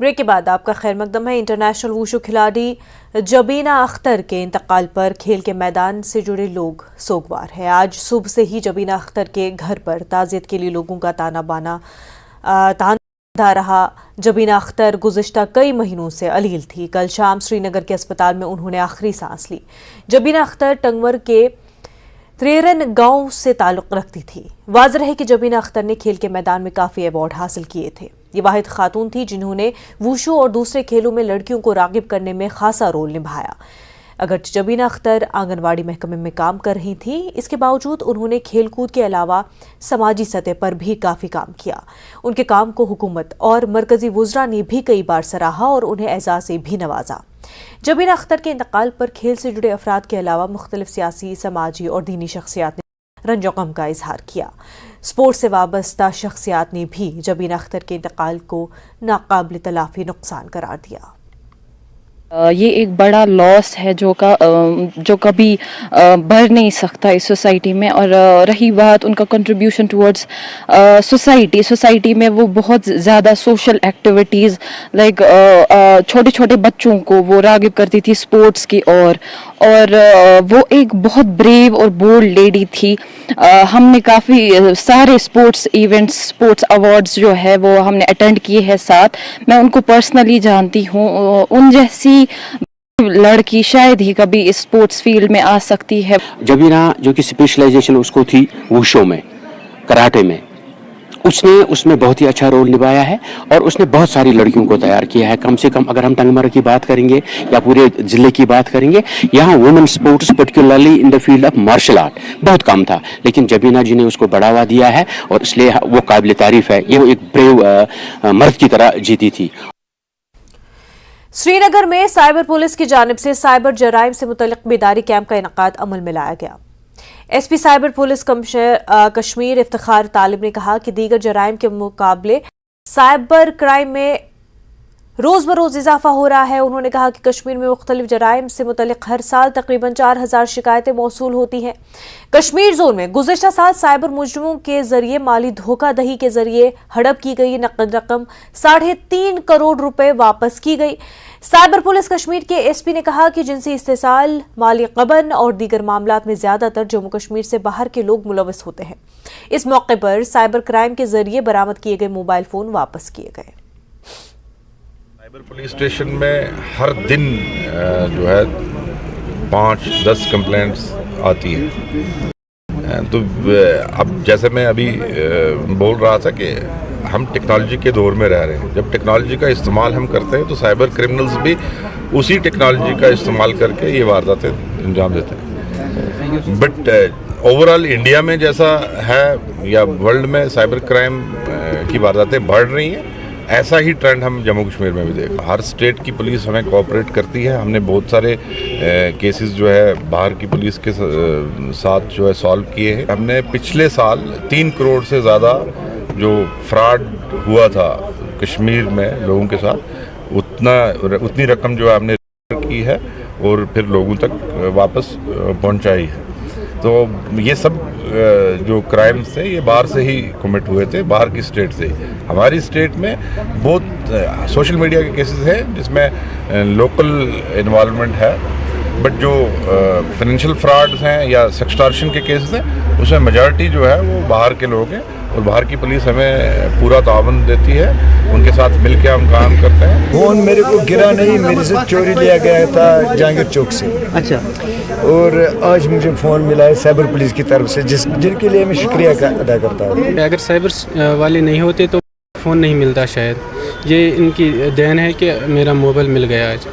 Break کے بعد آپ کا خیر مقدم ہے۔ انٹرنیشنل ووشو کھلاڑی جبینہ اختر کے انتقال پر کھیل کے میدان سے جڑے لوگ سوگوار ہیں۔ آج صبح سے ہی جبینہ اختر کے گھر پر تعزیت کے لیے لوگوں کا تانا بانا رہا۔ جبینہ اختر گزشتہ کئی مہینوں سے علیل تھی۔ کل شام سری نگر کے اسپتال میں انہوں نے آخری سانس لی۔ جبینہ اختر ٹنگور کے تریرن گاؤں سے تعلق رکھتی تھی۔ واضح ہے کہ جبینہ اختر نے کھیل کے میدان میں کافی ایوارڈ حاصل کیے تھے۔ یہ واحد خاتون تھی جنہوں نے ووشو اور دوسرے کھیلوں میں لڑکیوں کو راغب کرنے میں خاصا رول نبھایا۔ اگرچہ جبینہ اختر آنگن واڑی محکمے میں کام کر رہی تھیں، اس کے باوجود انہوں نے کھیل کود کے علاوہ سماجی سطح پر بھی کافی کام کیا۔ ان کے کام کو حکومت اور مرکزی وزراء نے بھی کئی بار سراہا اور انہیں اعزاز سے بھی نوازا۔ جبینہ اختر کے انتقال پر کھیل سے جڑے افراد کے علاوہ مختلف سیاسی، سماجی اور دینی شخصیات نے رنج و غم کا اظہار کیا۔ اسپورٹس سے وابستہ شخصیات نے بھی جبینہ اختر کے انتقال کو ناقابل تلافی نقصان قرار دیا۔ یہ ایک بڑا لاس ہے جو کبھی بڑھ نہیں سکتا اس سوسائٹی میں۔ اور رہی بات ان کا کنٹریبیوشن ٹورڈز سوسائٹی میں، وہ بہت زیادہ سوشل ایکٹیویٹیز لائک چھوٹے چھوٹے بچوں کو وہ راغب کرتی تھی اسپورٹس کی اور وہ ایک بہت بریو اور بولڈ لیڈی تھی۔ ہم نے کافی سارے اسپورٹس ایونٹس، اسپورٹس ایوارڈز جو ہے وہ ہم نے اٹینڈ کیے ہیں ساتھ۔ میں ان کو پرسنلی جانتی ہوں۔ ان جیسی لڑکی شاید ہی کبھی اس اسپورٹس فیلڈ میں آ سکتی ہے۔ جبینہ جو کہ اسپیشلائزیشن اس کو تھی ووشو میں، کراٹے میں، اس میں بہت ہی اچھا رول نبھایا ہے اور اس نے بہت ساری لڑکیوں کو تیار کیا ہے۔ کم سے کم اگر ہم ٹنگمرگ کی بات کریں گے یا پورے ضلع کی بات کریں گے، یہاں women sports particularly in the field of martial art بہت کم تھا، لیکن جبینہ جی نے اس کو بڑھاوا دیا ہے اور اس لیے وہ قابل تعریف ہے۔ یہ ایک بریو مرد کی طرح جیتی تھی۔ سری نگر میں سائبر پولیس کی جانب سے سائبر جرائم سے متعلق بیداری کیمپ کا انعقاد عمل میں لایا گیا۔ S P cyber police commissioner Kashmir Iftikhar طالب نے کہا کہ دیگر جرائم کے مقابلے سائبر کرائم میں روز بروز اضافہ ہو رہا ہے۔ انہوں نے کہا کہ کشمیر میں مختلف جرائم سے متعلق ہر سال تقریباً 4000 شکایتیں موصول ہوتی ہیں۔ کشمیر زون میں گزشتہ سال سائبر مجرموں کے ذریعے مالی دھوکہ دہی کے ذریعے ہڑپ کی گئی نقد رقم 3.5 کروڑ روپے واپس کی گئی۔ سائبر پولیس کشمیر کے ایس پی نے کہا کہ جنسی استحصال، مالی غبن اور دیگر معاملات میں زیادہ تر جموں کشمیر سے باہر کے لوگ ملوث ہوتے ہیں۔ اس موقع پر سائبر کرائم کے ذریعے برآمد کیے گئے موبائل فون واپس کیے گئے۔ سائبر پولیس اسٹیشن میں ہر دن جو ہے 5-10 کمپلینٹس آتی ہیں۔ تو اب جیسے میں ابھی بول رہا تھا کہ ہم ٹیکنالوجی کے دور میں رہ رہے ہیں۔ جب ٹیکنالوجی کا استعمال ہم کرتے ہیں تو سائبر کرمنلز بھی اسی ٹیکنالوجی کا استعمال کر کے یہ وارداتیں انجام دیتے ہیں۔ بٹ اوورآل انڈیا میں جیسا ہے یا ورلڈ میں سائبر کرائم کی وارداتیں بڑھ رہی ہیں، ایسا ہی ٹرینڈ ہم جموں کشمیر میں بھی دیکھ رہے ہیں۔ ہر اسٹیٹ کی پولیس ہمیں کوآپریٹ کرتی ہے۔ ہم نے بہت سارے کیسز جو ہے باہر کی پولیس کے ساتھ جو ہے سالو کیے ہیں۔ ہم نے پچھلے سال 3 کروڑ سے زیادہ جو فراڈ ہوا تھا کشمیر میں لوگوں کے ساتھ، اتنی رقم جو ہے ہم نے کی ہے اور پھر لوگوں تک واپس پہنچائی ہے۔ تو یہ سب جو کرائمز تھے یہ باہر سے ہی کمٹ ہوئے تھے، باہر کی اسٹیٹ سے۔ ہماری اسٹیٹ میں بہت سوشل میڈیا کے کیسز ہیں جس میں لوکل انوالومنٹ ہے، بٹ جو فائنینشیل فراڈز ہیں یا سیکسٹارشن کے کیسز ہیں اس میں میجارٹی جو ہے وہ باہر کے لوگ ہیں اور باہر کی پولیس ہمیں پورا تعاون دیتی ہے، ان کے ساتھ مل کے ہم کام کرتے ہیں۔ فون میرے کو گرا نہیں، میرے سے چوری لیا گیا تھا جہانگیر چوک سے۔ اچھا، اور آج مجھے فون ملا ہے سائبر پولیس کی طرف سے، جن کے لیے میں شکریہ ادا کرتا ہوں۔ اگر سائبر والے نہیں ہوتے تو فون نہیں ملتا شاید۔ یہ ان کی دین ہے کہ میرا موبائل مل گیا آج۔